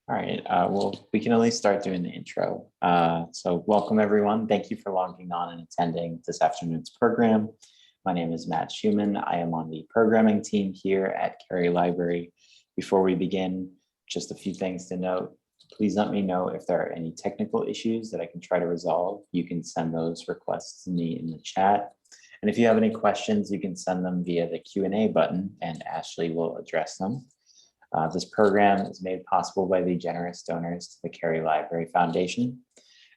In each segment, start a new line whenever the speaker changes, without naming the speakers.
All right, well, we can at least start doing the intro. So welcome everyone. Thank you for logging on and attending this afternoon's program. My name is Matt Schumann. I am on the programming team here at Cary Library. Before we begin, just a few things to note. Please let me know if there are any technical issues that I can try to resolve. You can send those requests to me in the chat. And if you have any questions, you can send them via the Q&A button and Ashley will address them. This program is made possible by the generous donors to the Cary Library Foundation.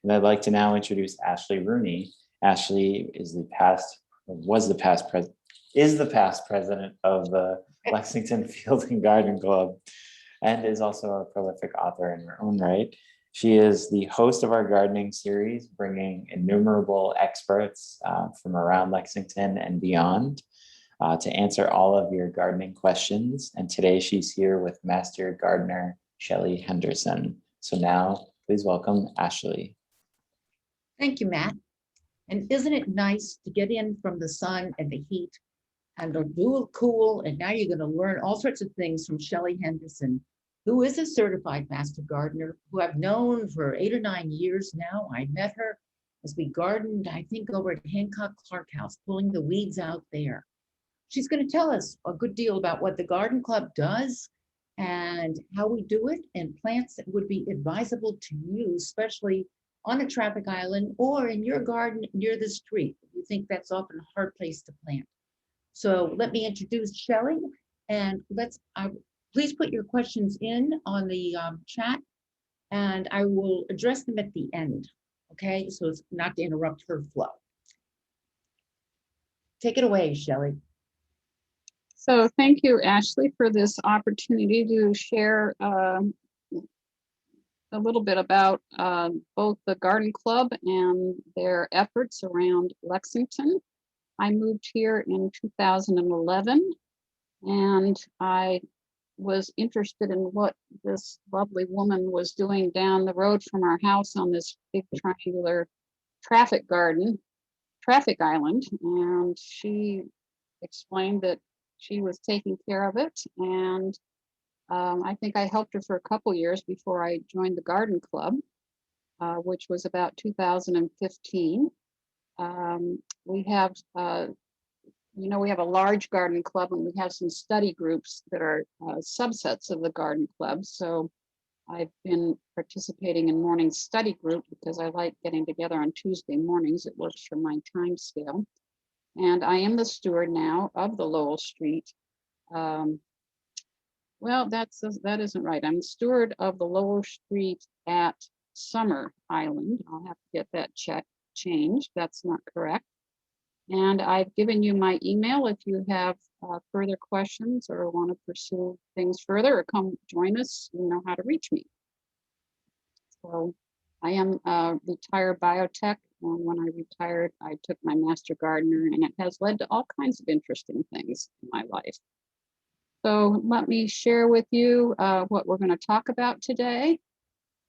And I'd like to now introduce Ashley Rooney. Ashley is the past president of the Lexington Field and Garden Club and is also a prolific author in her own right. She is the host of our gardening series, bringing innumerable experts from around Lexington and beyond to answer all of your gardening questions. And today she's here with Master Gardener Shelly Henderson. So now please welcome Ashley.
Thank you, Matt. And isn't it nice to get in from the sun and the heat and a little cool? And now you're going to learn all sorts of things from Shelly Henderson, who is a certified master gardener who I've known for 8 or 9 years now. I met her as we gardened, I think, over at Hancock Clark House, pulling the weeds out there. She's going to tell us a good deal about what the garden club does and how we do it, and plants that would be advisable to use, especially on a traffic island or in your garden near the street. You think that's often a hard place to plant. So let me introduce Shelly, and please put your questions in on the chat, and I will address them at the end. Okay, so it's not to interrupt her flow. Take it away, Shelly.
So thank you, Ashley, for this opportunity to share a little bit about both the Garden Club and their efforts around Lexington. I moved here in 2011, and I was interested in what this lovely woman was doing down the road from our house on this big triangular traffic island, and she explained that she was taking care of it, and I think I helped her for a couple years before I joined the Garden Club, which was about 2015. We have, we have a large garden club, and we have some study groups that are subsets of the Garden Club. So I've been participating in morning study group because I like getting together on Tuesday mornings. It works for my time scale. And I am the steward now of the Lowell Street. Well, that isn't right. I'm the steward of the Lowell Street at Summer Island. I'll have to get that changed. That's not correct. And I've given you my email if you have further questions or want to pursue things further or come join us, you know how to reach me. So I am a retired biotech, and when I retired, I took my master gardener, and it has led to all kinds of interesting things in my life. So let me share with you what we're going to talk about today.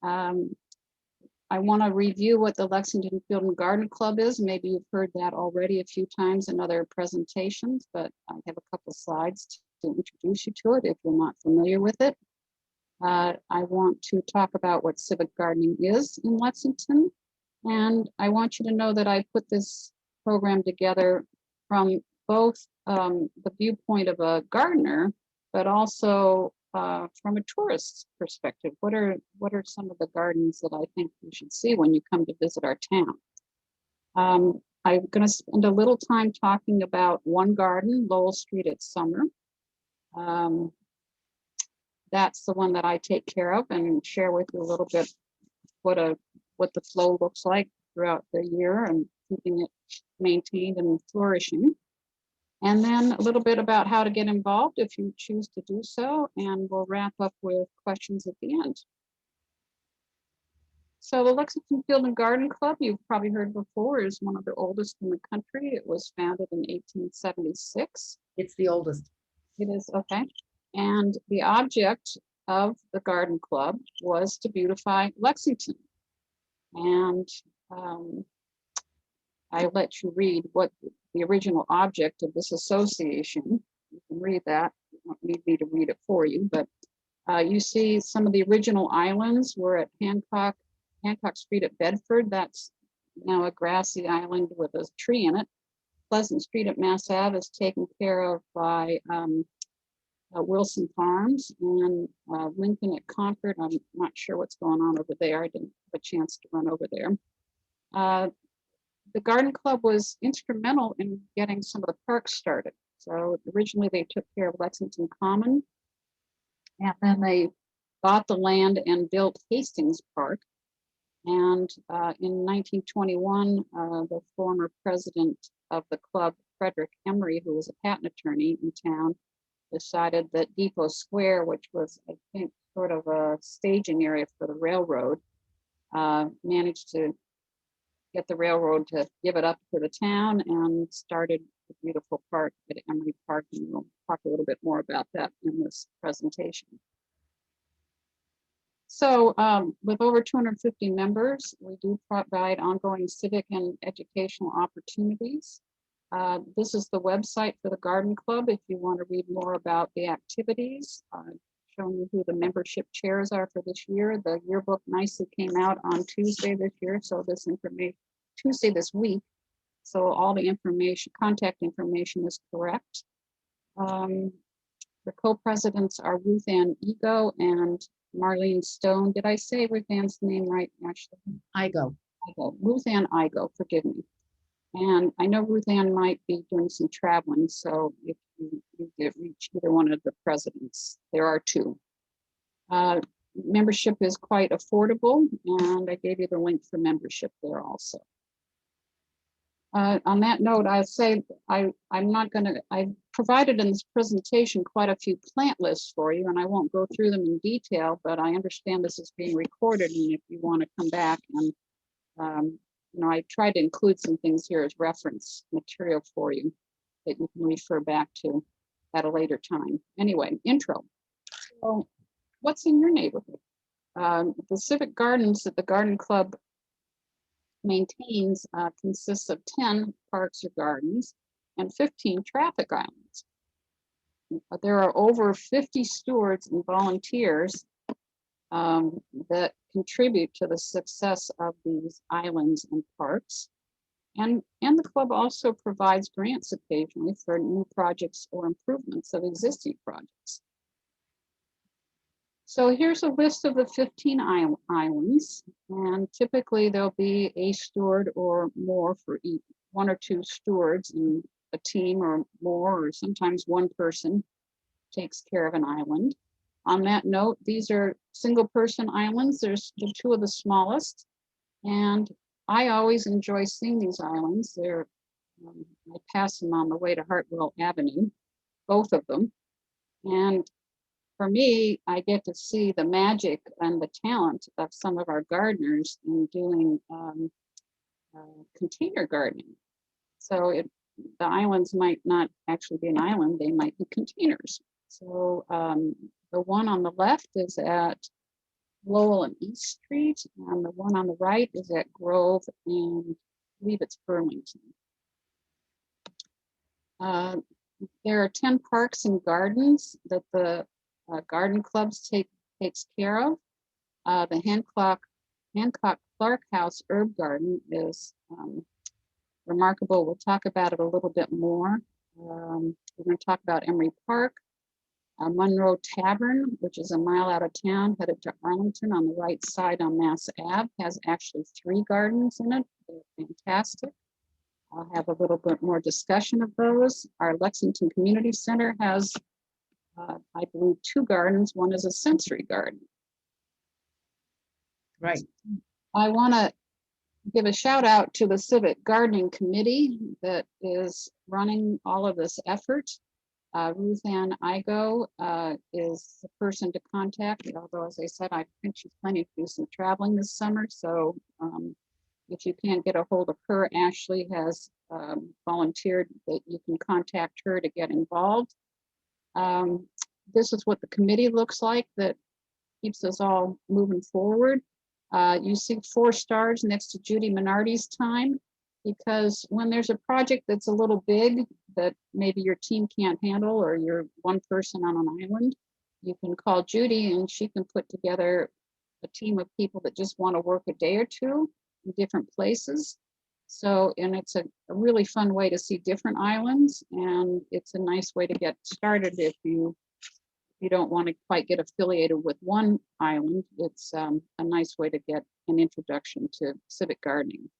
I want to review what the Lexington Field and Garden Club is. Maybe you've heard that already a few times in other presentations, but I have a couple slides to introduce you to it if you're not familiar with it. I want to talk about what civic gardening is in Lexington. And I want you to know that I put this program together from both the viewpoint of a gardener, but also from a tourist's perspective. What are some of the gardens that I think you should see when you come to visit our town? I'm going to spend a little time talking about one garden, Lowell Street at Summer. That's the one that I take care of, and share with you a little bit what the flow looks like throughout the year and keeping it maintained and flourishing. And then a little bit about how to get involved if you choose to do so, and we'll wrap up with questions at the end. So the Lexington Field and Garden Club, you've probably heard before, is one of the oldest in the country. It was founded in 1876.
It's the oldest.
It is, okay. And the object of the Garden Club was to beautify Lexington. And I let you read what the original object of this association. You can read that. You don't need me to read it for you, but You see some of the original islands were at Hancock Street at Bedford. That's now a grassy island with a tree in it. Pleasant Street at Mass Ave is taken care of by Wilson Farms, and Lincoln at Concord. I'm not sure what's going on over there. I didn't have a chance to run over there. The Garden Club was instrumental in getting some of the parks started. So originally they took care of Lexington Common, and then they bought the land and built Hastings Park. And in 1921, the former president of the club, Frederick Emery, who was a patent attorney in town, decided that Depot Square, which was, I think, sort of a staging area for the railroad, managed to get the railroad to give it up to the town and started a beautiful park at Emery Park. And we'll talk a little bit more about that in this presentation. So with over 250 members, we do provide ongoing civic and educational opportunities. This is the website for the Garden Club if you want to read more about the activities. Showing you who the membership chairs are for this year. The yearbook nicely came out on Tuesday this year, so this information, Tuesday this week. So all the information, contact information is correct. The co-presidents are Ruth Ann Ego and Marlene Stone. Did I say Ruth Ann's name right, Ashley?
Igo.
Ruth Ann Igo, forgive me. And I know Ruth Ann might be doing some traveling, so if you get reach either one of the presidents, there are two. Membership is quite affordable, and I gave you the link for membership there also. On that note, I say I'm not going to, I provided in this presentation quite a few plant lists for you, and I won't go through them in detail, but I understand this is being recorded, and if you want to come back and you know, I tried to include some things here as reference material for you that you can refer back to at a later time. Anyway, intro. So what's in your neighborhood? The Civic Gardens that the Garden Club maintains consists of 10 parks or gardens and 15 traffic islands. There are over 50 stewards and volunteers that contribute to the success of these islands and parks. And the club also provides grants occasionally for new projects or improvements of existing projects. So here's a list of the 15 islands, and typically there'll be a steward or more for each, one or two stewards in a team or more, or sometimes one person takes care of an island. On that note, these are single person islands. There's two of the smallest, and I always enjoy seeing these islands. They're, I pass them on the way to Hartwell Avenue, both of them. And for me, I get to see the magic and the talent of some of our gardeners in doing container gardening. So the islands might not actually be an island, they might be containers. So the one on the left is at Lowell and East Street, and the one on the right is at Grove and I believe it's Burlington. There are 10 parks and gardens that the garden clubs takes care of. The Hancock Clark House Herb Garden is remarkable. We'll talk about it a little bit more. We're going to talk about Emery Park. Monroe Tavern, which is a mile out of town, headed to Arlington on the right side on Mass Ave, has actually 3 gardens in it. They're fantastic. I'll have a little bit more discussion of those. Our Lexington Community Center has, I believe, 2 gardens. One is a sensory garden.
Right.
I want to give a shout out to the Civic Gardening Committee that is running all of this effort. Ruth Ann Igo is the person to contact, although as I said, I think she's planning to do some traveling this summer. So if you can't get a hold of her, Ashley has volunteered that you can contact her to get involved. This is what the committee looks like that keeps us all moving forward. You see 4 stars next to Judy Minardi's time, because when there's a project that's a little big that maybe your team can't handle or you're one person on an island, you can call Judy and she can put together a team of people that just want to work a day or two in different places. So, and it's a really fun way to see different islands, and it's a nice way to get started if you don't want to quite get affiliated with one island. It's a nice way to get an introduction to civic gardening.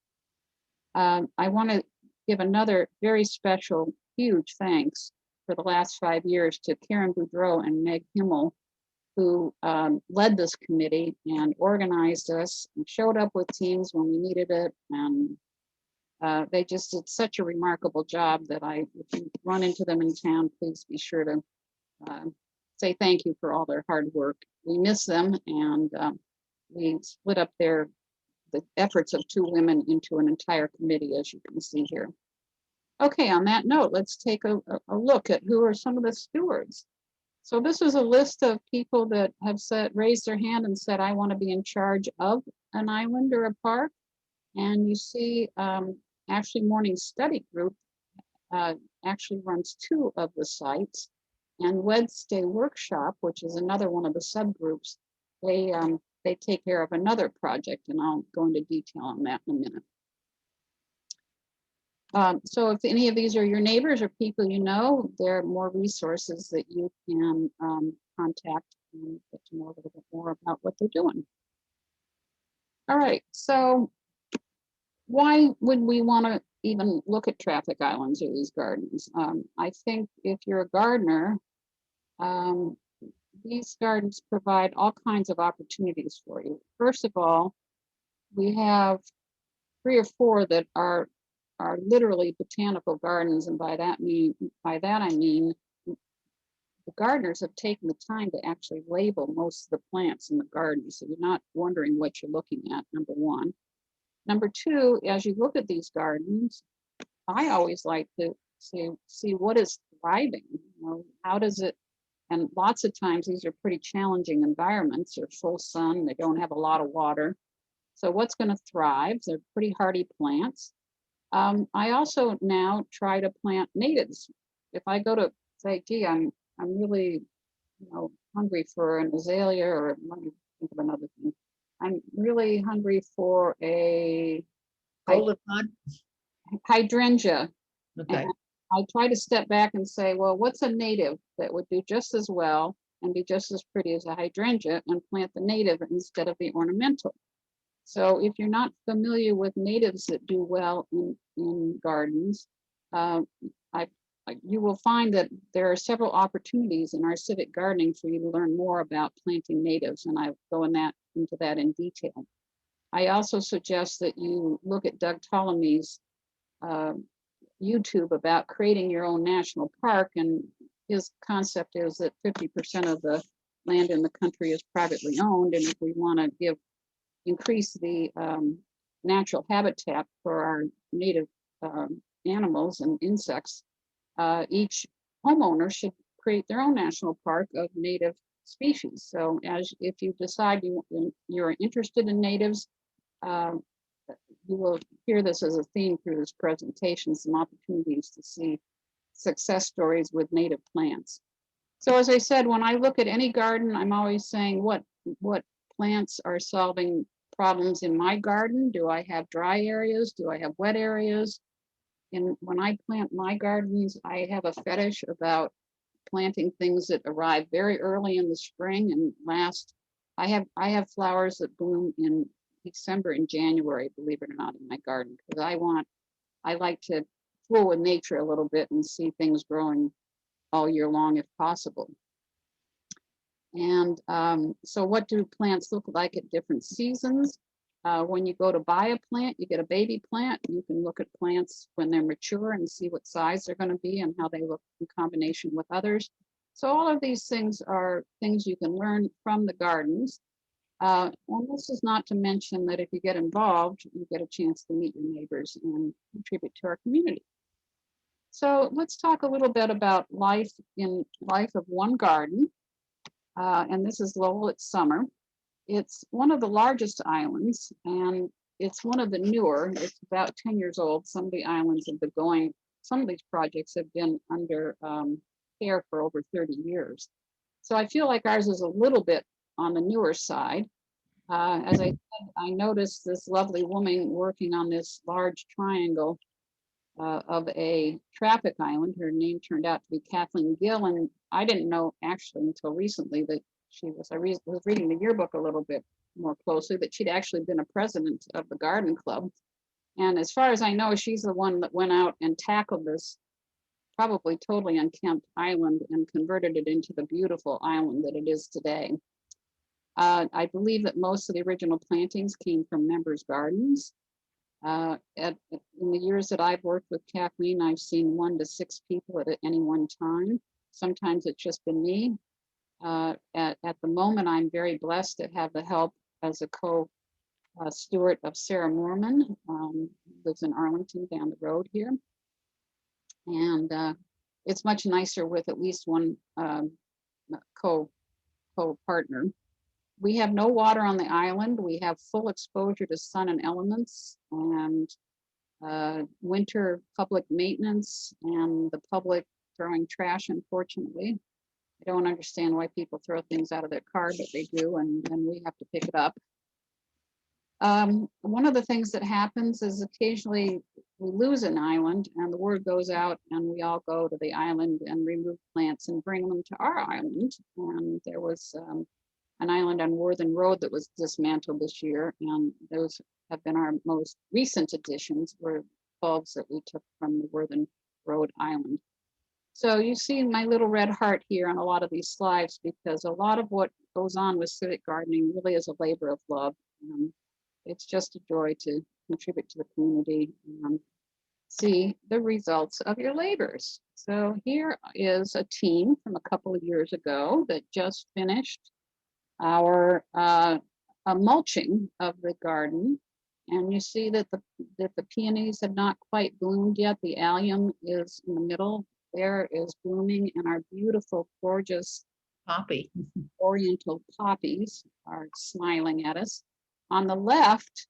I want to give another very special, huge thanks for the last 5 years to Karen Boudreau and Meg Himmel, who led this committee and organized us and showed up with teams when we needed it. And they just did such a remarkable job that if you run into them in town, please be sure to say thank you for all their hard work. We miss them, and we split up the efforts of 2 women into an entire committee, as you can see here. Okay, on that note, let's take a look at who are some of the stewards. So this is a list of people that have raised their hand and said, I want to be in charge of an island or a park. And you see Ashley Morning's study group actually runs 2 of the sites. And Wednesday Workshop, which is another one of the subgroups, they take care of another project, and I'll go into detail on that in a minute. So if any of these are your neighbors or people you know, there are more resources that you can contact and get to know a little bit more about what they're doing. All right, so why would we want to even look at traffic islands or these gardens? I think if you're a gardener, these gardens provide all kinds of opportunities for you. First of all, we have 3 or 4 that are literally botanical gardens, and by that I mean the gardeners have taken the time to actually label most of the plants in the garden, so you're not wondering what you're looking at, number 1. Number 2, as you look at these gardens, I always like to see what is thriving. You know, how does it? And lots of times these are pretty challenging environments. They're full sun, they don't have a lot of water. So what's going to thrive? They're pretty hardy plants. I also now try to plant natives. If I go to say, gee, I'm really, hungry for an azalea, or let me think of another thing. I'm really hungry for a hydrangea.
Okay.
And I try to step back and say, well, what's a native that would do just as well and be just as pretty as a hydrangea, and plant the native instead of the ornamental. So if you're not familiar with natives that do well in gardens, you will find that there are several opportunities in our civic gardening for you to learn more about planting natives, and I go into that in detail. I also suggest that you look at Doug Ptolemy's YouTube about creating your own national park, and his concept is that 50% of the land in the country is privately owned, and if we want to increase the natural habitat for our native animals and insects, each homeowner should create their own national park of native species. So if you decide you're interested in natives, you will hear this as a theme through this presentation, some opportunities to see success stories with native plants. So as I said, when I look at any garden, I'm always saying what plants are solving problems in my garden. Do I have dry areas? Do I have wet areas? And when I plant my gardens, I have a fetish about planting things that arrive very early in the spring and last. I have flowers that bloom in December and January, believe it or not, in my garden, because I like to fool with nature a little bit and see things growing all year long if possible. And so what do plants look like at different seasons? When you go to buy a plant, you get a baby plant. You can look at plants when they're mature and see what size they're going to be and how they look in combination with others. So all of these things are things you can learn from the gardens. And this is not to mention that if you get involved, you get a chance to meet your neighbors and contribute to our community. So let's talk a little bit about life of one garden. And this is Lowell at Summer. It's one of the largest islands, and it's one of the newer. It's about 10 years old. Some of the islands have been going, some of these projects have been under care for over 30 years. So I feel like ours is a little bit on the newer side. As I said, I noticed this lovely woman working on this large triangle of a traffic island. Her name turned out to be Kathleen Gill, and I didn't know actually until recently that she was, was reading the yearbook a little bit more closely, that she'd actually been a president of the garden club. And as far as I know, she's the one that went out and tackled this probably totally unkempt island and converted it into the beautiful island that it is today. I believe that most of the original plantings came from members' gardens. In the years that I've worked with Kathleen, I've seen 1 to 6 people at any one time. Sometimes it's just been me. At the moment, I'm very blessed to have the help as a co-steward of Sarah Moorman, who lives in Arlington down the road here. And it's much nicer with at least one co-partner. We have no water on the island. We have full exposure to sun and elements, and winter public maintenance and the public throwing trash, unfortunately. I don't understand why people throw things out of their car, but they do, and we have to pick it up. One of the things that happens is occasionally we lose an island and the word goes out and we all go to the island and remove plants and bring them to our island. And there was an island on Worthing Road that was dismantled this year, and those have been our most recent additions, were bulbs that we took from the Worthing Road Island. So you see my little red heart here on a lot of these slides, because a lot of what goes on with civic gardening really is a labor of love. It's just a joy to contribute to the community and see the results of your labors. So here is a team from a couple of years ago that just finished our mulching of the garden. And you see that the peonies have not quite bloomed yet. The allium is in the middle. There is blooming, and our beautiful, gorgeous
Poppy.
oriental poppies are smiling at us. On the left,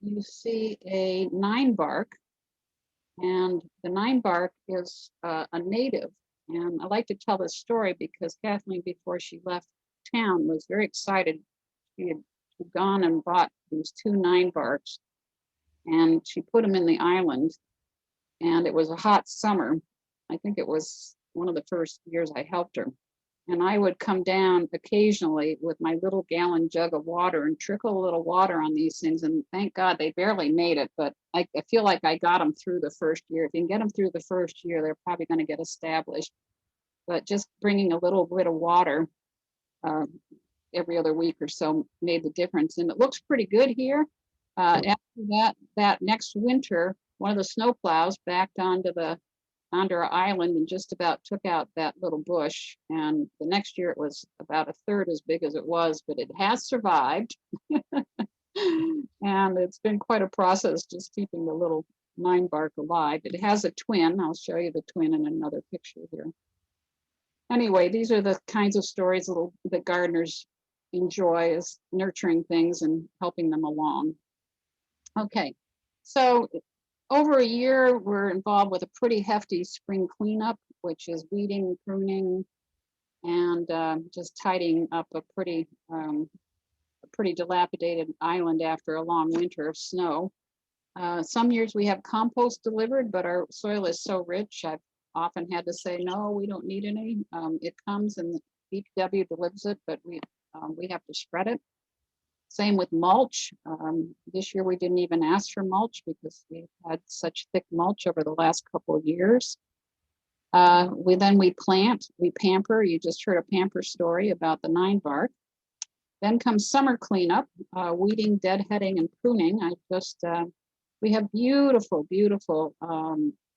you see a 9-bark, and the 9-bark is a native. And I like to tell this story because Kathleen, before she left town, was very excited. She had gone and bought these 2 9-barks, and she put them in the island. And it was a hot summer. I think it was one of the first years I helped her. And I would come down occasionally with my little gallon jug of water and trickle a little water on these things. And thank God they barely made it, but I feel like I got them through the first year. If you can get them through the first year, they're probably going to get established. But just bringing a little bit of water every other week or so made the difference. And it looks pretty good here. After that next winter, one of the snowplows backed onto our island and just about took out that little bush. And the next year it was about 1/3 as big as it was, but it has survived. And it's been quite a process just keeping the little 9-bark alive. It has a twin. I'll show you the twin in another picture here. Anyway, these are the kinds of stories that gardeners enjoy, is nurturing things and helping them along. Okay, so over a year, we're involved with a pretty hefty spring cleanup, which is weeding, pruning, and just tidying up a pretty dilapidated island after a long winter of snow. Some years we have compost delivered, but our soil is so rich, I've often had to say, no, we don't need any. It comes and the DPW delivers it, but we have to spread it. Same with mulch. This year we didn't even ask for mulch because we've had such thick mulch over the last couple of years. We plant, we pamper. You just heard a pamper story about the 9-bark. Then comes summer cleanup, weeding, deadheading, and pruning. We have beautiful, beautiful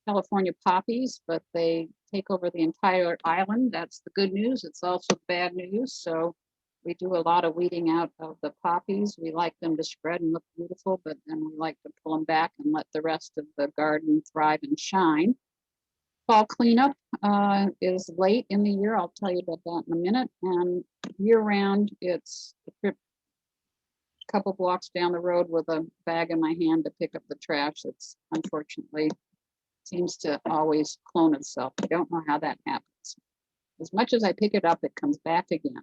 California poppies, but they take over the entire island. That's the good news. It's also bad news. So we do a lot of weeding out of the poppies. We like them to spread and look beautiful, but then we like to pull them back and let the rest of the garden thrive and shine. Fall cleanup is late in the year. I'll tell you about that in a minute. And year round, it's a trip a couple blocks down the road with a bag in my hand to pick up the trash. That's unfortunately seems to always clone itself. I don't know how that happens. as much as I pick it up, it comes back again.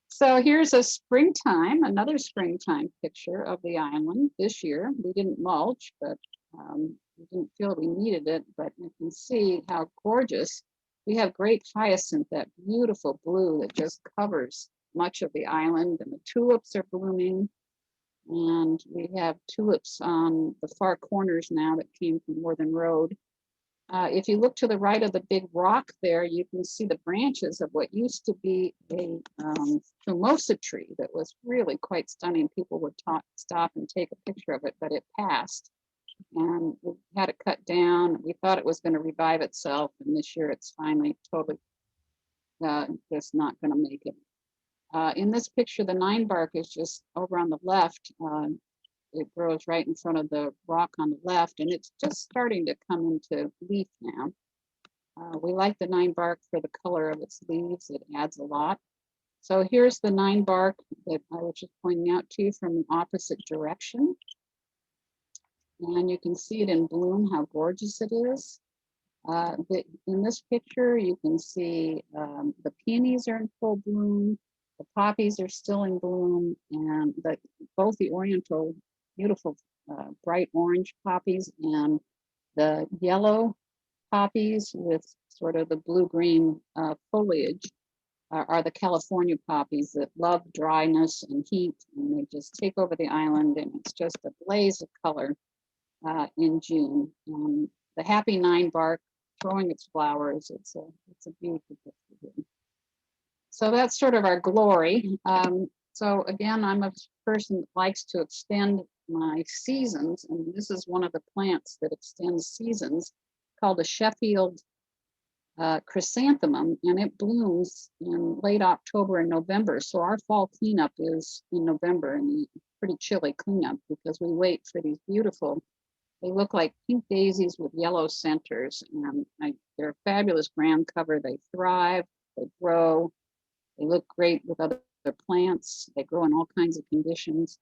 So here's a springtime, another springtime picture of the island this year. We didn't mulch, but we didn't feel we needed it, but you can see how gorgeous. We have great hyacinth, that beautiful blue that just covers much of the island, and the tulips are blooming. And we have tulips on the far corners now that came from Northern Road. If you look to the right of the big rock there, you can see the branches of what used to be a mimosa tree that was really quite stunning. People would stop and take a picture of it, but it passed. And we had it cut down. We thought it was going to revive itself, and this year it's finally totally just not going to make it. In this picture, the 9-bark is just over on the left. It grows right in front of the rock on the left, and it's just starting to come into leaf now. We like the 9-bark for the color of its leaves. It adds a lot. So here's the 9-bark that I was just pointing out to you from the opposite direction. And you can see it in bloom, how gorgeous it is. In this picture, you can see the peonies are in full bloom. The poppies are still in bloom, and both the oriental, beautiful bright orange poppies and the yellow poppies with sort of the blue-green foliage are the California poppies that love dryness and heat, and they just take over the island, and it's just a blaze of color in June. The happy 9-bark throwing its flowers, it's a beautiful picture. So that's sort of our glory. So again, I'm a person that likes to extend my seasons, and this is one of the plants that extends seasons, called a Sheffield chrysanthemum, and it blooms in late October and November. So our fall cleanup is in November, and pretty chilly cleanup because we wait for these beautiful, they look like pink daisies with yellow centers, and they're a fabulous ground cover. They thrive, they grow. They look great with other plants. They grow in all kinds of conditions.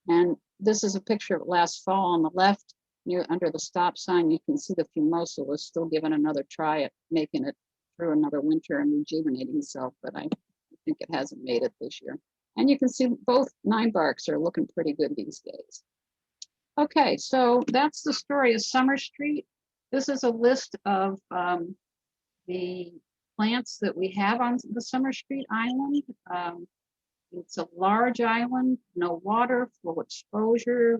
And this is a picture of it last fall on the left, near under the stop sign. You can see the Fumosa was still giving another try at making it through another winter and rejuvenating itself, but I think it hasn't made it this year. And you can see both 9-barks are looking pretty good these days. Okay, so that's the story of Summer Street. This is a list of the plants that we have on the Summer Street Island. It's a large island, no water, full exposure.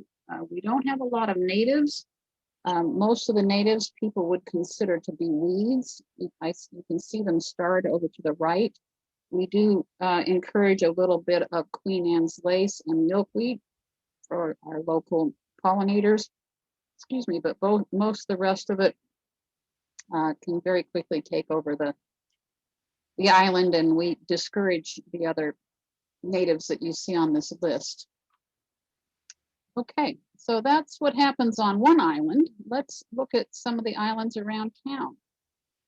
We don't have a lot of natives. Most of the natives people would consider to be weeds. You can see them starred over to the right. We do encourage a little bit of Queen Anne's lace and milkweed for our local pollinators. Excuse me, but most of the rest of it can very quickly take over the island, and we discourage the other natives that you see on this list. Okay, so that's what happens on one island. Let's look at some of the islands around town.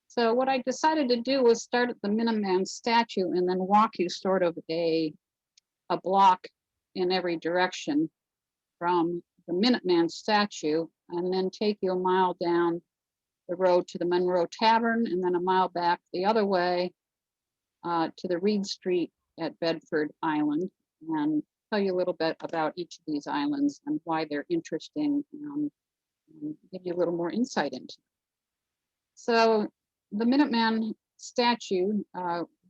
So what I decided to do was start at the Minuteman Statue and then walk you sort of a block in every direction from the Minuteman Statue, and then take you a mile down the road to the Monroe Tavern, and then a mile back the other way to the Reed Street at Bedford Island, and tell you a little bit about each of these islands and why they're interesting, and give you a little more insight into it. So the Minuteman statue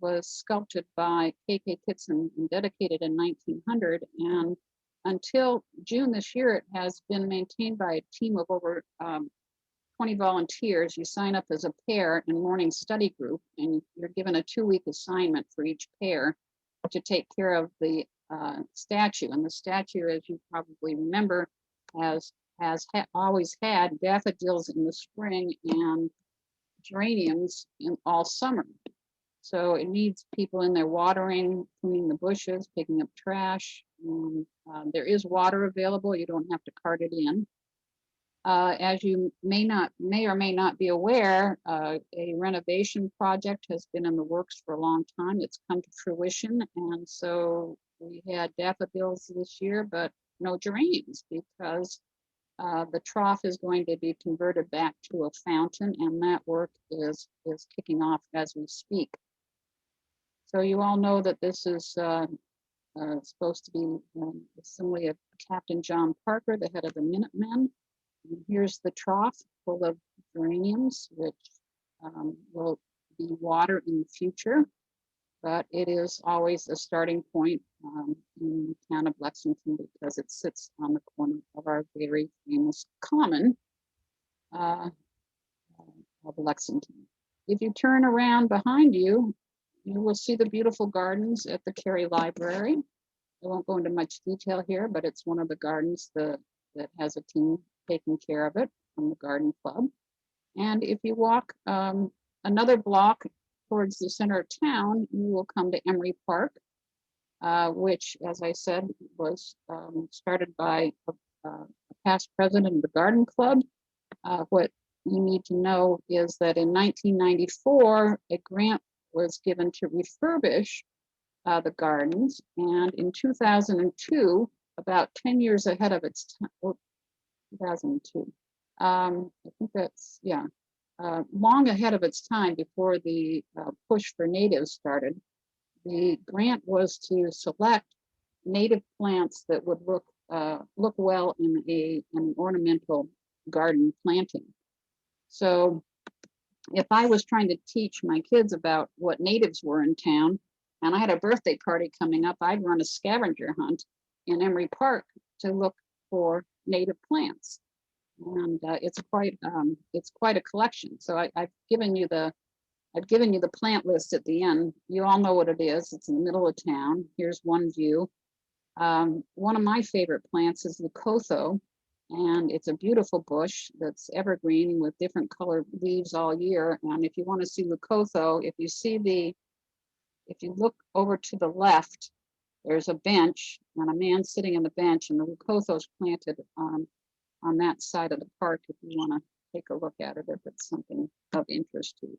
was sculpted by K.K. Kitson and dedicated in 1900, and until June this year, it has been maintained by a team of over 20 volunteers. You sign up as a pair in morning study group, and you're given a 2-week assignment for each pair to take care of the statue. And the statue, as you probably remember, has always had daffodils in the spring and geraniums in all summer. So it needs people in there watering, cleaning the bushes, picking up trash. And, there is water available. You don't have to cart it in. As you may or may not be aware, a renovation project has been in the works for a long time. It's come to fruition, and so we had daffodils this year, but no geraniums because The trough is going to be converted back to a fountain, and that work is kicking off as we speak. So you all know that this is supposed to be assembly of Captain John Parker, the head of the Minutemen. And here's the trough full of geraniums, which will be water in the future, but it is always a starting point in the town of Lexington because it sits on the corner of our very famous common of Lexington. If you turn around behind you, you will see the beautiful gardens at the Cary Library. I won't go into much detail here, but it's one of the gardens that has a team taking care of it from the garden club. And if you walk another block towards the center of town, you will come to Emery Park, which, as I said, was started by a past president of the garden club. What you need to know is that in 1994, a grant was given to refurbish the gardens, and in 2002, about 10 years ahead of its time, 2002, I think that's, yeah, long ahead of its time before the push for natives started, the grant was to select native plants that would look well in an ornamental garden planting. So if I was trying to teach my kids about what natives were in town, and I had a birthday party coming up, I'd run a scavenger hunt in Emery Park to look for native plants. And it's quite a collection. So I've given you the plant list at the end. You all know what it is. It's in the middle of town. Here's one view. One of my favorite plants is the Leucotho, and it's a beautiful bush that's evergreen with different colored leaves all year. And if you want to see Leucotho, if you look over to the left, there's a bench and a man sitting on the bench, and the Leucotho's planted on that side of the park if you want to take a look at it, if it's something of interest to you.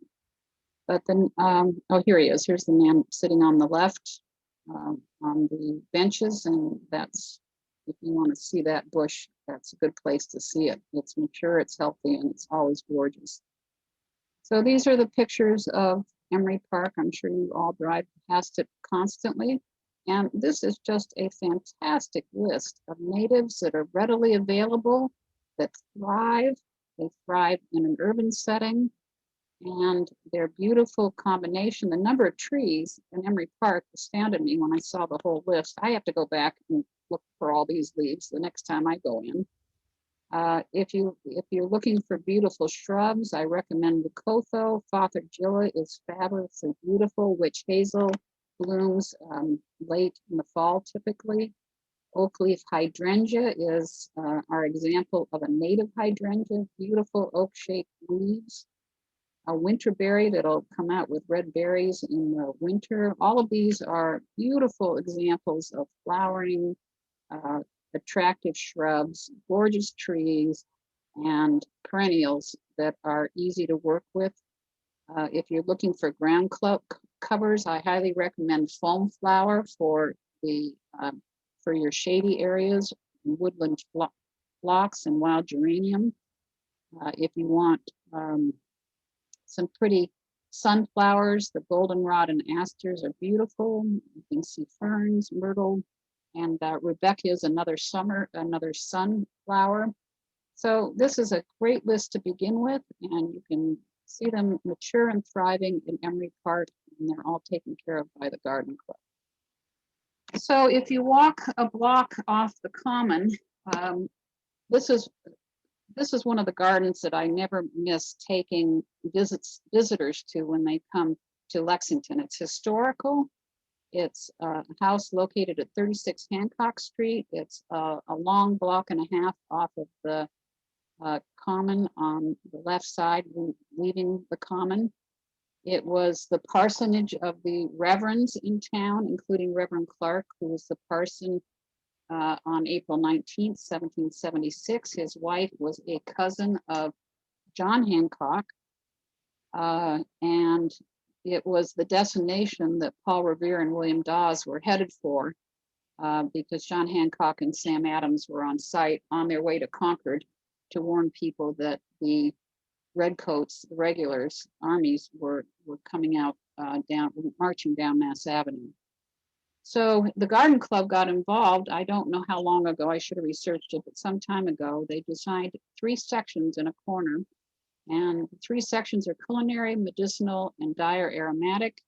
But then, oh, here he is. Here's the man sitting on the left on the benches, and that's, if you want to see that bush, that's a good place to see it. It's mature, it's healthy, and it's always gorgeous. So these are the pictures of Emery Park. I'm sure you all drive past it constantly. And this is just a fantastic list of natives that are readily available, that thrive. They thrive in an urban setting, and their beautiful combination. The number of trees in Emery Park astounded me when I saw the whole list. I have to go back and look for all these leaves the next time I go in. If you're looking for beautiful shrubs, I recommend the Leucotho. Fothergilla is fabulously beautiful. Witch hazel blooms late in the fall typically. Oak leaf hydrangea is our example of a native hydrangea, beautiful oak-shaped leaves. A winterberry that'll come out with red berries in the winter. All of these are beautiful examples of flowering, attractive shrubs, gorgeous trees, and perennials that are easy to work with. If you're looking for ground covers, I highly recommend foam flower for your shady areas, woodland phlox and wild geranium. If you want some pretty sunflowers, the goldenrod and asters are beautiful. You can see ferns, myrtle, and Rebecca is another sunflower. So this is a great list to begin with, and you can see them mature and thriving in Emery Park, and they're all taken care of by the Garden Club. So if you walk a block off the common, this is one of the gardens that I never miss taking visitors to when they come to Lexington. It's historical. It's a house located at 36 Hancock Street. It's a long block and a half off of the common on the left side, leaving the common. It was the parsonage of the reverends in town, including Reverend Clark, who was the parson on April 19th, 1776. His wife was a cousin of John Hancock, and it was the destination that Paul Revere and William Dawes were headed for because John Hancock and Sam Adams were on site on their way to Concord to warn people that the redcoats, the regulars, armies were coming out marching down Mass Avenue. So the Garden Club got involved. I don't know how long ago, I should have researched it, but some time ago, they designed 3 sections in a corner. And the 3 sections are culinary, medicinal, and dyer aromatic.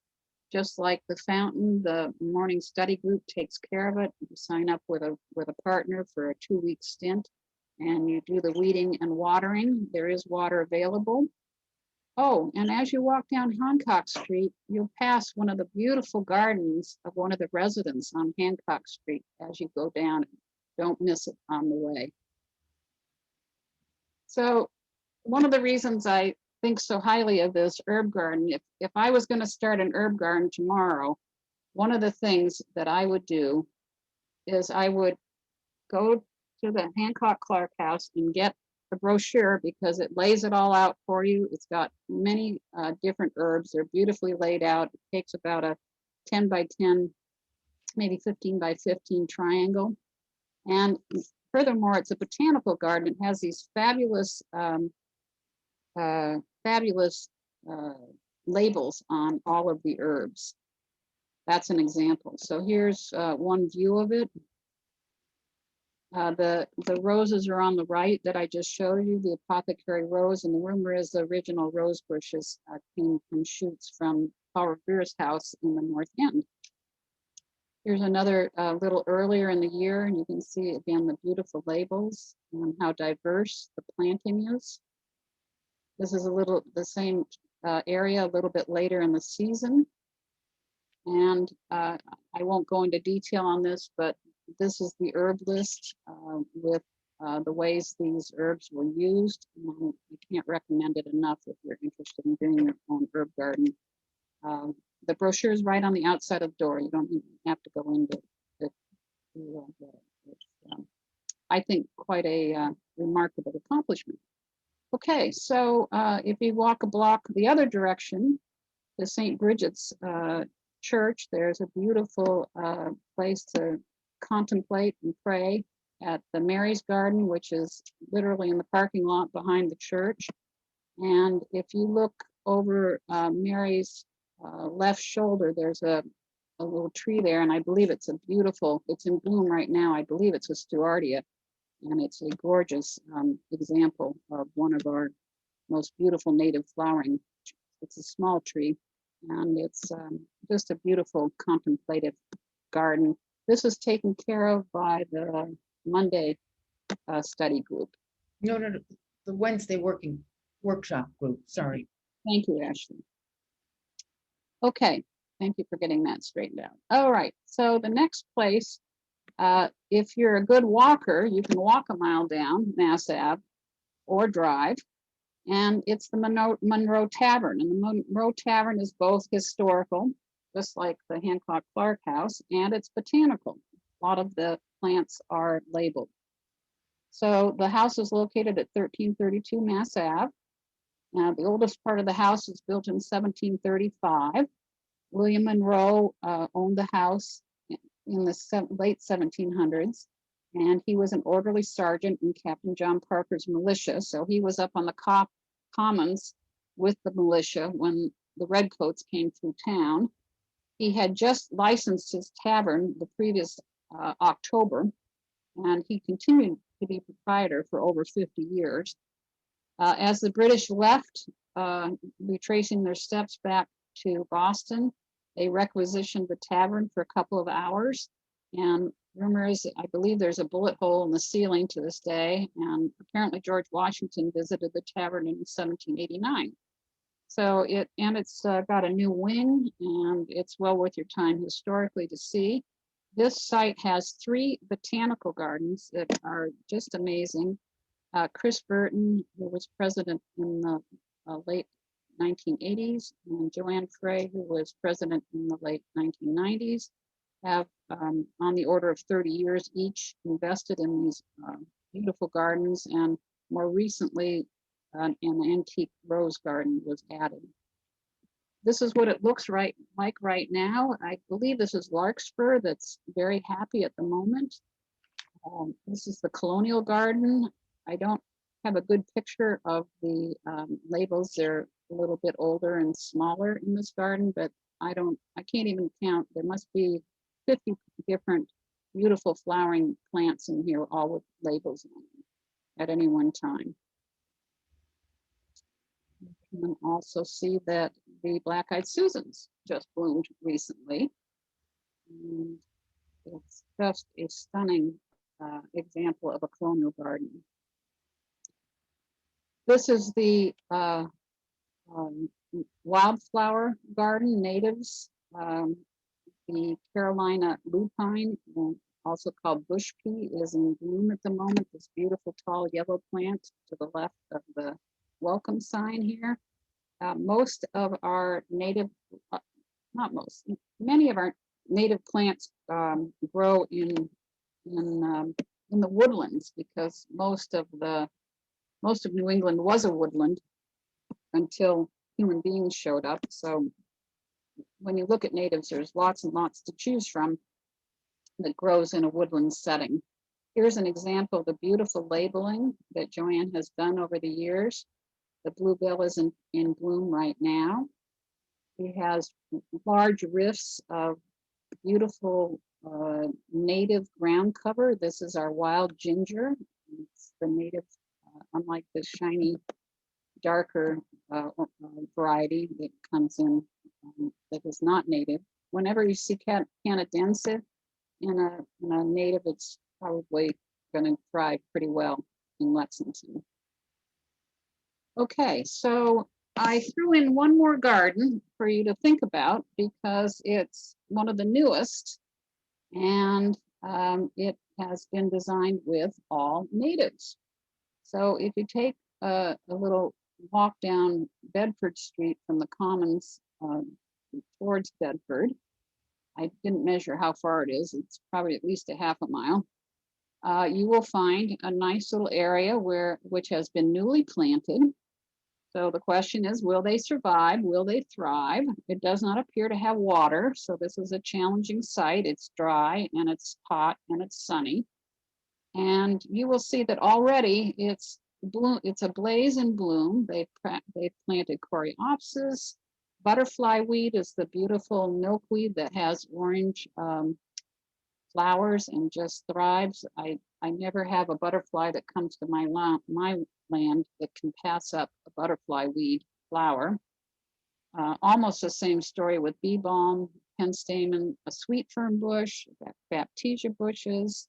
Just like the fountain, the morning study group takes care of it. You sign up with a partner for a 2-week stint, and you do the weeding and watering. There is water available. Oh, and as you walk down Hancock Street, you'll pass one of the beautiful gardens of one of the residents on Hancock Street as you go down. Don't miss it on the way. So one of the reasons I think so highly of this herb garden, if I was going to start an herb garden tomorrow, one of the things that I would do is I would go to the Hancock Clark House and get a brochure, because it lays it all out for you. It's got many different herbs. They're beautifully laid out. It takes about a 10 by 10, maybe 15 by 15 triangle. And furthermore, it's a botanical garden. It has these fabulous labels on all of the herbs. That's an example. So here's one view of it. The roses are on the right that I just showed you, the apothecary rose, and the rumor is the original rose bushes came from shoots from Paul Revere's house in the North End. Here's another little earlier in the year, and you can see again the beautiful labels and how diverse the planting is. This is the same area a little bit later in the season. And I won't go into detail on this, but this is the herb list with the ways these herbs were used. And I can't recommend it enough if you're interested in doing your own herb garden. The brochure is right on the outside of the door. You don't even have to go into it. I think quite a remarkable accomplishment. Okay, so if you walk a block the other direction, the St. Bridget's Church, there's a beautiful place to contemplate and pray at the Mary's Garden, which is literally in the parking lot behind the church. And if you look over Mary's left shoulder, there's a little tree there, and I believe it's it's in bloom right now. I believe it's a Stewartia, and it's a gorgeous example of one of our most beautiful native flowering. It's a small tree, and it's just a beautiful contemplative garden. This is taken care of by the Monday study group.
No, the Wednesday workshop group, sorry.
Thank you, Ashley. Okay, thank you for getting that straightened out. All right, so the next place, if you're a good walker, you can walk a mile down Mass Ave or drive, and it's the Monroe Tavern. And the Monroe Tavern is both historical, just like the Hancock Clark House, and it's botanical. A lot of the plants are labeled. So the house is located at 1332 Mass Ave. The oldest part of the house was built in 1735. William Monroe owned the house in the late 1700s, and he was an orderly sergeant in Captain John Parker's militia. So he was up on the commons with the militia when the redcoats came through town. He had just licensed his tavern the previous October, and he continued to be proprietor for over 50 years. As the British left, retracing their steps back to Boston, they requisitioned the tavern for a couple of hours. And rumor is, I believe there's a bullet hole in the ceiling to this day. And apparently George Washington visited the tavern in 1789. So it's got a new wing, and it's well worth your time historically to see. This site has 3 botanical gardens that are just amazing. Chris Burton, who was president in the late 1980s, and Joanne Frey, who was president in the late 1990s, have on the order of 30 years each invested in these beautiful gardens, and more recently an antique rose garden was added. this is what it looks like right now. I believe this is Larkspur that's very happy at the moment. This is the Colonial Garden. I don't have a good picture of the labels. They're a little bit older and smaller in this garden, but I can't even count. There must be 50 different beautiful flowering plants in here, all with labels on them at any one time. You can also see that the Black-eyed Susans just bloomed recently. And it's just a stunning example of a colonial garden. This is the wildflower garden, natives, the Carolina lupine, also called bush pea, is in bloom at the moment. This beautiful tall yellow plant to the left of the welcome sign here. Most of our native, not most, many of our native plants grow in the woodlands, because most of New England was a woodland until human beings showed up. So when you look at natives, there's lots and lots to choose from that grows in a woodland setting. Here's an example of the beautiful labeling that Joanne has done over the years. The bluebell is in bloom right now. He has large rifts of beautiful native ground cover. This is our wild ginger. It's the native, unlike the shiny, darker variety that comes in that is not native. Whenever you see Canadensis in a native, it's probably going to thrive pretty well in Lexington. Okay, so I threw in one more garden for you to think about, because it's one of the newest, and it has been designed with all natives. So if you take a little walk down Bedford Street from the Commons towards Bedford, I didn't measure how far it is, it's probably at least a half a mile, you will find a nice little area which has been newly planted. So the question is, will they survive? Will they thrive? It does not appear to have water, so this is a challenging site. It's dry and it's hot and it's sunny. And you will see that already it's ablaze in bloom. They've planted coreopsis. Butterfly weed is the beautiful milkweed that has orange flowers and just thrives. I never have a butterfly that comes to my land that can pass up a butterfly weed flower. Almost the same story with bee balm, penstemon, a sweet fern bush, baptisia bushes.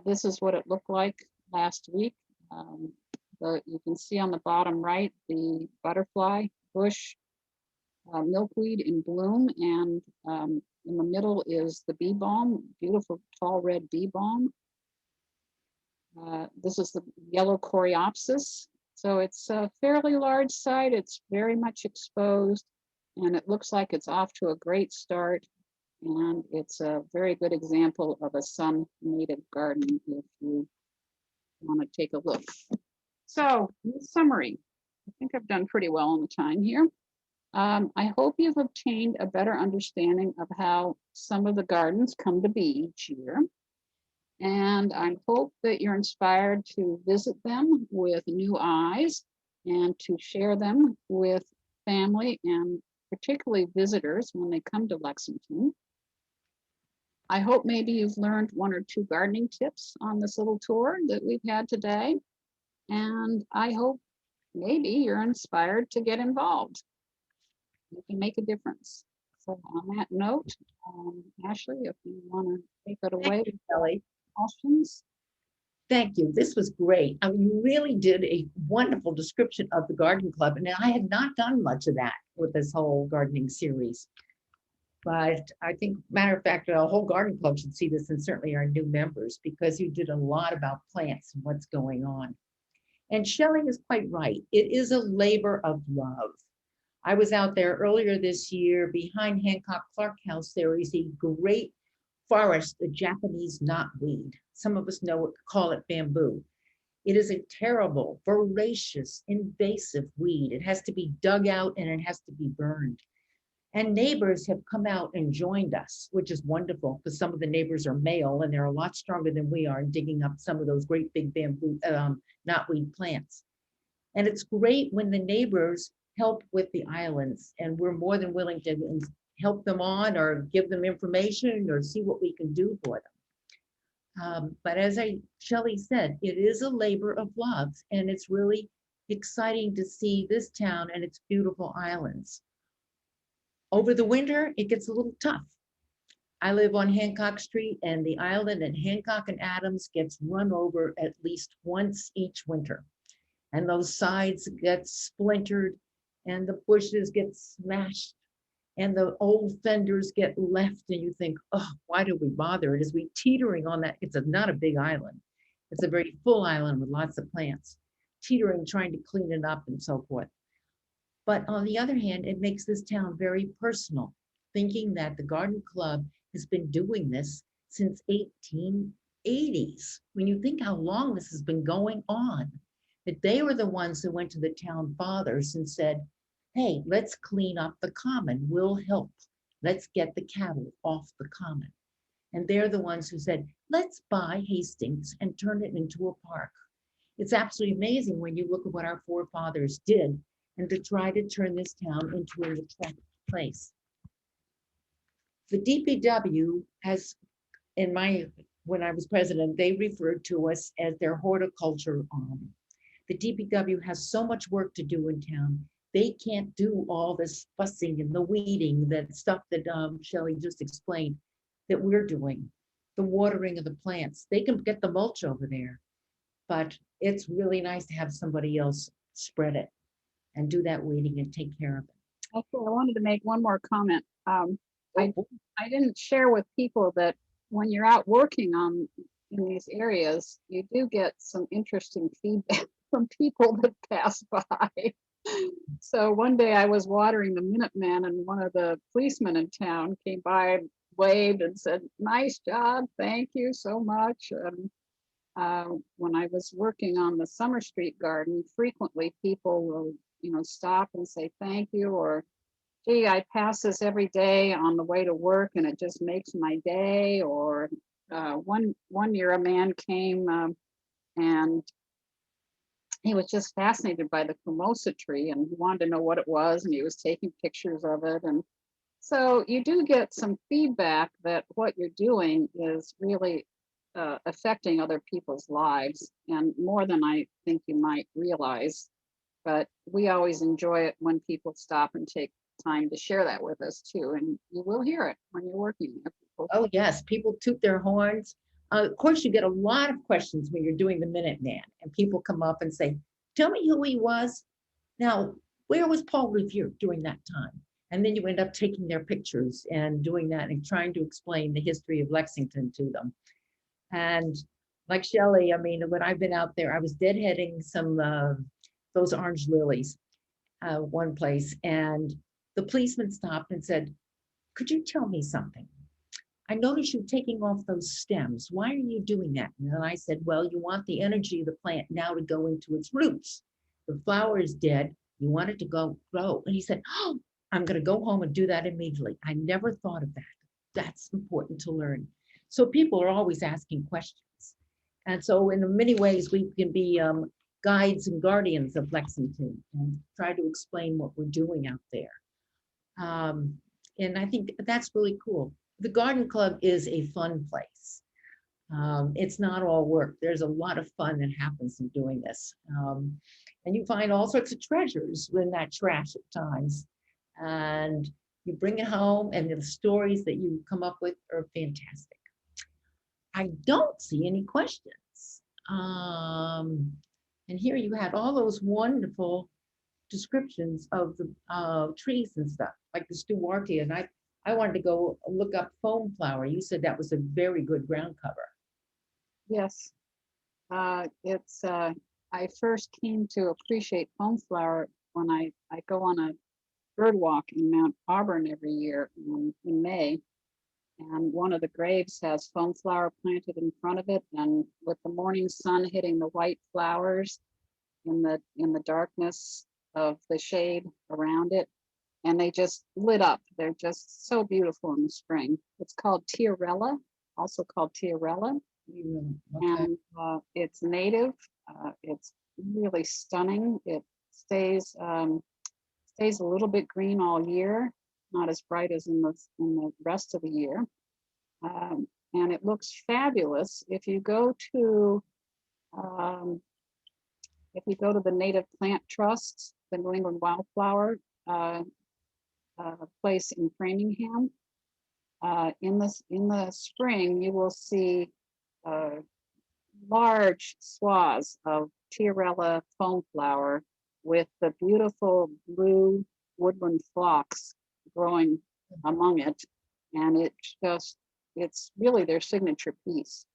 This is what it looked like last week. You can see on the bottom right the butterfly bush, milkweed in bloom, and in the middle is the bee balm, beautiful tall red bee balm. This is the yellow coreopsis. So it's a fairly large site. It's very much exposed, and it looks like it's off to a great start. And it's a very good example of a sun native garden if you want to take a look. So in summary, I think I've done pretty well on the time here. I hope you've obtained a better understanding of how some of the gardens come to be each year. And I hope that you're inspired to visit them with new eyes and to share them with family and particularly visitors when they come to Lexington. I hope maybe you've learned one or two gardening tips on this little tour that we've had today. And I hope maybe you're inspired to get involved. You can make a difference. So on that note, Ashley, if you want to take it away.
Thank you, Shelly.
Questions?
Thank you. This was great. I mean, you really did a wonderful description of the garden club, and I had not done much of that with this whole gardening series. But I think, matter of fact, the whole garden club should see this, and certainly our new members, because you did a lot about plants and what's going on. And Shelly is quite right. It is a labor of love. I was out there earlier this year behind Hancock Clark House. There is a great forest, the Japanese knotweed. Some of us call it bamboo. It is a terrible, voracious, invasive weed. It has to be dug out and it has to be burned. And neighbors have come out and joined us, which is wonderful because some of the neighbors are male and they're a lot stronger than we are in digging up some of those great big bamboo, knotweed plants. And it's great when the neighbors help with the islands, and we're more than willing to help them on or give them information or see what we can do for them. But as Shelly said, it is a labor of love, and it's really exciting to see this town and its beautiful islands. Over the winter, it gets a little tough. I live on Hancock Street, and the island at Hancock and Adams gets run over at least once each winter. And those sides get splintered and the bushes get smashed and the old fenders get left, and you think, oh, why do we bother? It is we teetering on that. It's not a big island. It's a very full island with lots of plants, teetering, trying to clean it up and so forth. But on the other hand, it makes this town very personal, thinking that the Garden Club has been doing this since 1880s. When you think how long this has been going on, that they were the ones who went to the town fathers and said, hey, let's clean up the common, we'll help. Let's get the cattle off the common. And they're the ones who said, let's buy Hastings and turn it into a park. It's absolutely amazing when you look at what our forefathers did and to try to turn this town into an attractive place. The DPW has, when I was president, they referred to us as their horticulture arm. The DPW has so much work to do in town. They can't do all this fussing and the weeding, that stuff that Shelly just explained that we're doing, the watering of the plants. They can get the mulch over there, but it's really nice to have somebody else spread it and do that weeding and take care of it.
Actually, I wanted to make one more comment. I didn't share with people that when you're out working in these areas, you do get some interesting feedback from people that pass by. So one day I was watering the Minuteman, and one of the policemen in town came by, waved and said, nice job, thank you so much. When I was working on the Summer Street garden, frequently people will, stop and say thank you, or gee, I pass this every day on the way to work and it just makes my day. Or one year a man came and he was just fascinated by the Formosa tree and he wanted to know what it was, and he was taking pictures of it. And so you do get some feedback that what you're doing is really affecting other people's lives, and more than I think you might realize. But we always enjoy it when people stop and take time to share that with us too. And you will hear it when you're working with people.
Oh yes, people toot their horns. Of course, you get a lot of questions when you're doing the Minuteman, and people come up and say, tell me who he was. Now, where was Paul Revere during that time? And then you end up taking their pictures and doing that and trying to explain the history of Lexington to them. And like Shelly, I mean, when I've been out there, I was deadheading some those orange lilies one place, and the policeman stopped and said, could you tell me something? I noticed you taking off those stems. Why are you doing that? And then I said, well, you want the energy of the plant now to go into its roots. The flower is dead. You want it to go grow. And he said, oh, I'm going to go home and do that immediately. I never thought of that. That's important to learn. So people are always asking questions. And so in many ways, we can be guides and guardians of Lexington and try to explain what we're doing out there. And I think that's really cool. The Garden Club is a fun place. It's not all work. There's a lot of fun that happens in doing this. And you find all sorts of treasures in that trash at times. And you bring it home, and the stories that you come up with are fantastic. I don't see any questions. And here you had all those wonderful descriptions of the trees and stuff, like the Stewartia. And I wanted to go look up foam flower. You said that was a very good ground cover.
Yes, I first came to appreciate foam flower when I go on a bird walk in Mount Auburn every year in May. And one of the graves has foam flower planted in front of it, and with the morning sun hitting the white flowers in the darkness of the shade around it, and they just lit up. They're just so beautiful in the spring. It's called Tiarella, also called Tiarella,
Okay.
and it's native. It's really stunning. It stays stays a little bit green all year, not as bright as in the rest of the year. And it looks fabulous. Um, if you go to the Native Plant Trust, the New England Wildflower uh, place in Framingham, in the spring, you will see large swaths of Tiarella foam flower with the beautiful blue woodland phlox growing among it. And it's really their signature piece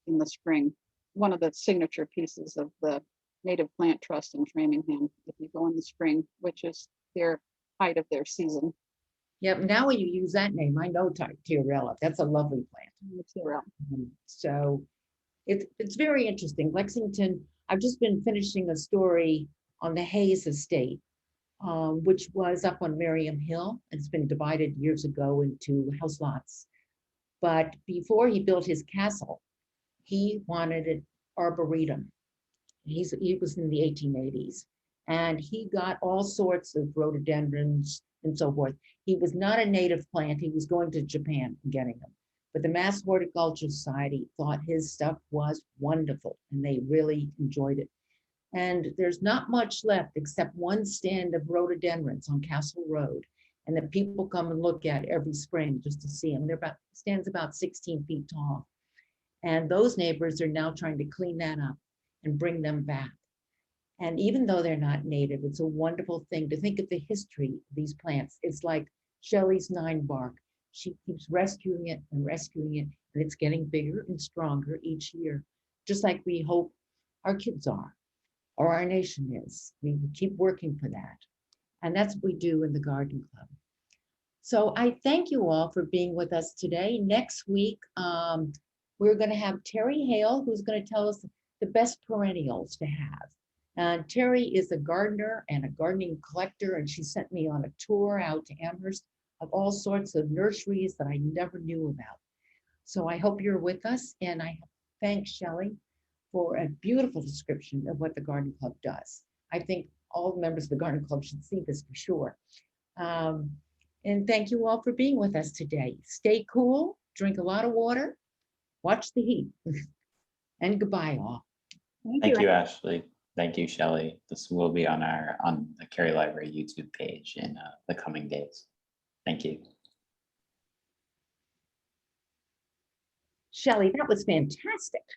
in the spring. One of the signature pieces of the Native Plant Trust in Framingham, if you go in the spring, which is their height of their season.
Yep, now when you use that name, I know Tiarella. That's a lovely plant.
Tiarella.
So it's very interesting. Lexington, I've just been finishing a story on the Hayes estate, which was up on Merriam Hill. It's been divided years ago into house lots. But before he built his castle, he wanted an arboretum. He was in the 1880s, and he got all sorts of rhododendrons and so forth. He was not a native plant. He was going to Japan and getting them. But the Mass Horticulture Society thought his stuff was wonderful, and they really enjoyed it. And there's not much left except one stand of rhododendrons on Castle Road, and the people come and look at every spring just to see them. Stands about 16 feet tall. And those neighbors are now trying to clean that up and bring them back. And even though they're not native, it's a wonderful thing to think of the history of these plants. It's like Shelley's 9 bark. She keeps rescuing it, and it's getting bigger and stronger each year, just like we hope our kids are, or our nation is. We keep working for that. And that's what we do in the Garden Club. So I thank you all for being with us today. Next week, we're going to have Terry Hale, who's going to tell us the best perennials to have. And Terry is a gardener and a gardening collector, and she sent me on a tour out to Amherst of all sorts of nurseries that I never knew about. So I hope you're with us, and I thank Shelly for a beautiful description of what the Garden Club does. I think all the members of the Garden Club should see this for sure. And thank you all for being with us today. Stay cool, drink a lot of water, watch the heat, and goodbye all.
Thank you, Ashley. Thank you, Shelly. This will be on the Cary Library YouTube page in the coming days. Thank you.
Shelly, that was fantastic.